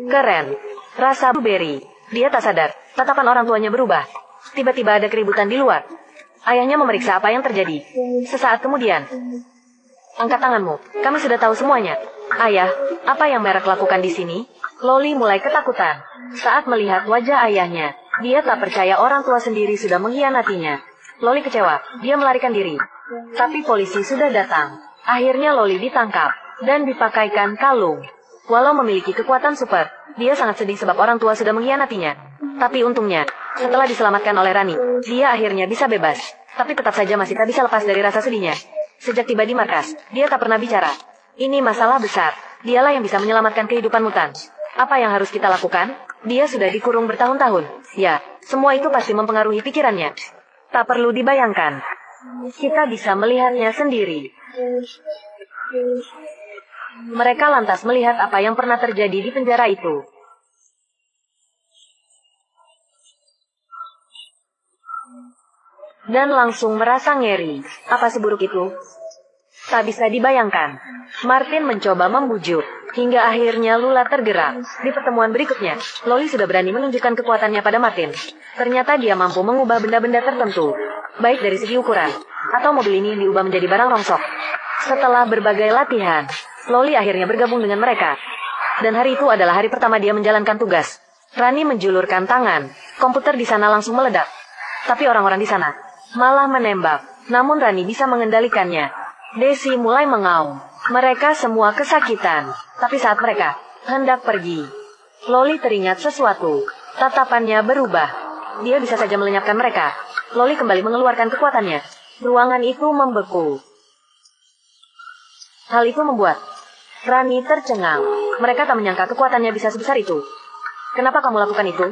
Keren. Rasa blueberry. Dia tak sadar, tatapan orang tuanya berubah. Tiba-tiba ada keributan di luar. Ayahnya memeriksa apa yang terjadi. Sesaat kemudian, angkat tanganmu, kami sudah tahu semuanya. Ayah, apa yang Merek lakukan di sini? Loli mulai ketakutan. Saat melihat wajah ayahnya, dia tak percaya orang tua sendiri sudah mengkhianatinya. Loli kecewa, dia melarikan diri. Tapi polisi sudah datang. Akhirnya Loli ditangkap dan dipakaikan kalung. Walau memiliki kekuatan super, dia sangat sedih sebab orang tua sudah mengkhianatinya. Tapi untungnya, setelah diselamatkan oleh Rani, dia akhirnya bisa bebas. Tapi tetap saja masih tak bisa lepas dari rasa sedihnya. Sejak tiba di markas, dia tak pernah bicara. Ini masalah besar. Dialah yang bisa menyelamatkan kehidupan mutan. Apa yang harus kita lakukan? Dia sudah dikurung bertahun-tahun. Ya, semua itu pasti mempengaruhi pikirannya. Tak perlu dibayangkan. Kita bisa melihatnya sendiri. Mereka lantas melihat apa yang pernah terjadi di penjara itu. Dan langsung merasa ngeri. Apa seburuk itu? Tak bisa dibayangkan. Martin mencoba membujuk. Hingga akhirnya Lula tergerak. Di pertemuan berikutnya, Loli sudah berani menunjukkan kekuatannya pada Martin. Ternyata dia mampu mengubah benda-benda tertentu. Baik dari segi ukuran, atau mobil ini diubah menjadi barang rongsok. Setelah berbagai latihan, Loli akhirnya bergabung dengan mereka. Dan hari itu adalah hari pertama dia menjalankan tugas. Rani menjulurkan tangan. Komputer di sana langsung meledak. Tapi orang-orang di sana malah menembak. Namun Rani bisa mengendalikannya. Desi mulai mengaum. Mereka semua kesakitan. Tapi saat mereka hendak pergi, Loli teringat sesuatu. Tatapannya berubah. Dia bisa saja melenyapkan mereka. Loli kembali mengeluarkan kekuatannya. Ruangan itu membeku. Hal itu membuat Rani tercengang. Mereka tak menyangka kekuatannya bisa sebesar itu. Kenapa kamu lakukan itu?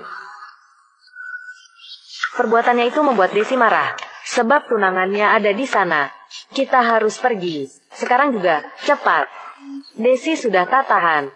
Perbuatannya itu membuat Desi marah. Sebab tunangannya ada di sana. Kita harus pergi. Sekarang juga, cepat. Desi sudah tak tahan.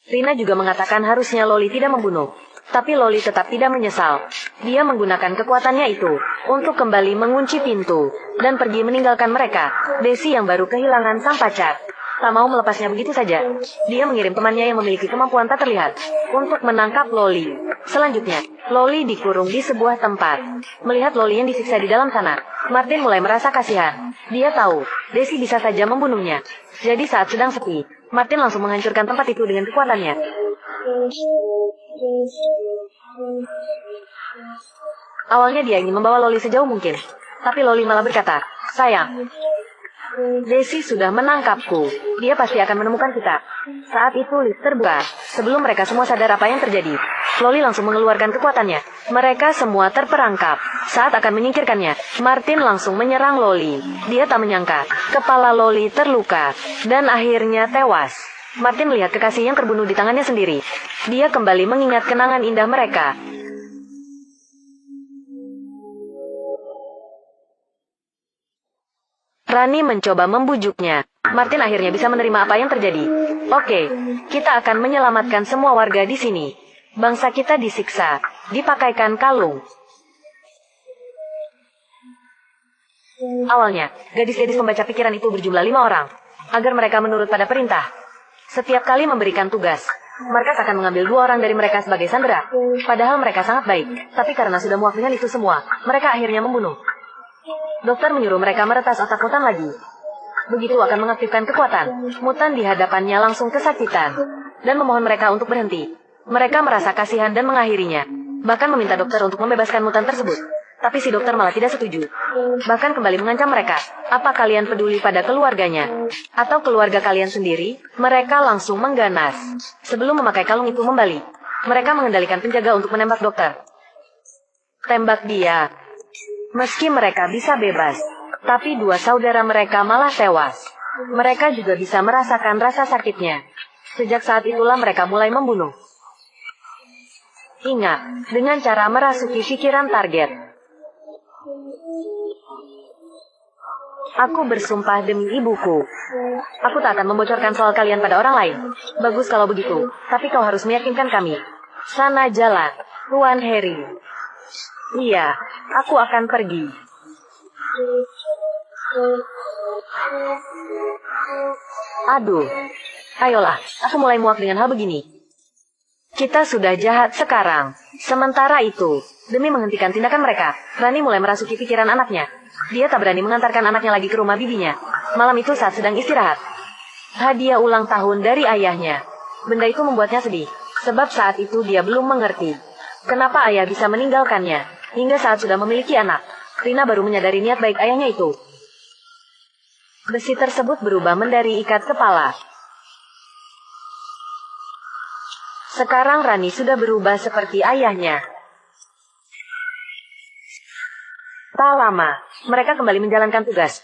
Rina juga mengatakan harusnya Loli tidak membunuh. Tapi Loli tetap tidak menyesal. Dia menggunakan kekuatannya itu untuk kembali mengunci pintu dan pergi meninggalkan mereka. Desi yang baru kehilangan sang pacar tak mau melepasnya begitu saja. Dia mengirim temannya yang memiliki kemampuan tak terlihat untuk menangkap Loli. Selanjutnya, Loli dikurung di sebuah tempat. Melihat Loli yang disiksa di dalam sana, Martin mulai merasa kasihan. Dia tahu, Desi bisa saja membunuhnya. Jadi saat sedang sepi, Martin langsung menghancurkan tempat itu dengan kekuatannya. Awalnya dia ingin membawa Loli sejauh mungkin. Tapi Loli malah berkata, sayang, Desi sudah menangkapku. Dia pasti akan menemukan kita. Saat itu lift terbuka. Sebelum mereka semua sadar apa yang terjadi, Loli langsung mengeluarkan kekuatannya. Mereka semua terperangkap. Saat akan menyingkirkannya, Martin langsung menyerang Loli. Dia tak menyangka, kepala Loli terluka. Dan akhirnya tewas. Martin melihat kekasih yang terbunuh di tangannya sendiri. Dia kembali mengingat kenangan indah mereka. Rani mencoba membujuknya. Martin akhirnya bisa menerima apa yang terjadi. Oke, kita akan menyelamatkan semua warga di sini. Bangsa kita disiksa, dipakaikan kalung. Awalnya, gadis-gadis pembaca pikiran itu berjumlah 5 orang. Agar mereka menurut pada perintah. Setiap kali memberikan tugas, Markas akan mengambil 2 orang dari mereka sebagai sandera. Padahal mereka sangat baik. Tapi karena sudah muak dengan itu semua, mereka akhirnya membunuh. Dokter menyuruh mereka meretas otak mutan lagi. Begitu akan mengaktifkan kekuatan. Mutan di hadapannya langsung kesakitan. Dan memohon mereka untuk berhenti. Mereka merasa kasihan dan mengakhirinya. Bahkan meminta dokter untuk membebaskan mutan tersebut. Tapi si dokter malah tidak setuju. Bahkan kembali mengancam mereka. Apa kalian peduli pada keluarganya? Atau keluarga kalian sendiri? Mereka langsung mengganas. Sebelum memakai kalung itu membalik, mereka mengendalikan penjaga untuk menembak dokter. Tembak dia. Meski mereka bisa bebas, tapi 2 saudara mereka malah tewas. Mereka juga bisa merasakan rasa sakitnya. Sejak saat itulah mereka mulai membunuh. Ingat, dengan cara merasuki pikiran target. Aku bersumpah demi ibuku. Aku tak akan membocorkan soal kalian pada orang lain. Bagus kalau begitu, tapi kau harus meyakinkan kami. Sana jalan, Tuan Harry. Iya, aku akan pergi. Aduh, Ayolah, aku mulai muak dengan hal begini. Kita sudah jahat sekarang. Sementara itu, demi menghentikan tindakan mereka, Rani mulai merasuki pikiran anaknya. Dia tak berani mengantarkan anaknya lagi ke rumah bibinya. Malam itu saat sedang istirahat. Hadiah ulang tahun dari ayahnya. Benda itu membuatnya sedih, sebab saat itu dia belum mengerti kenapa ayah bisa meninggalkannya. Hingga saat sudah memiliki anak, Rina baru menyadari niat baik ayahnya itu. Besi tersebut berubah menjadi ikat kepala. Sekarang Rani sudah berubah seperti ayahnya. Tak lama, mereka kembali menjalankan tugas.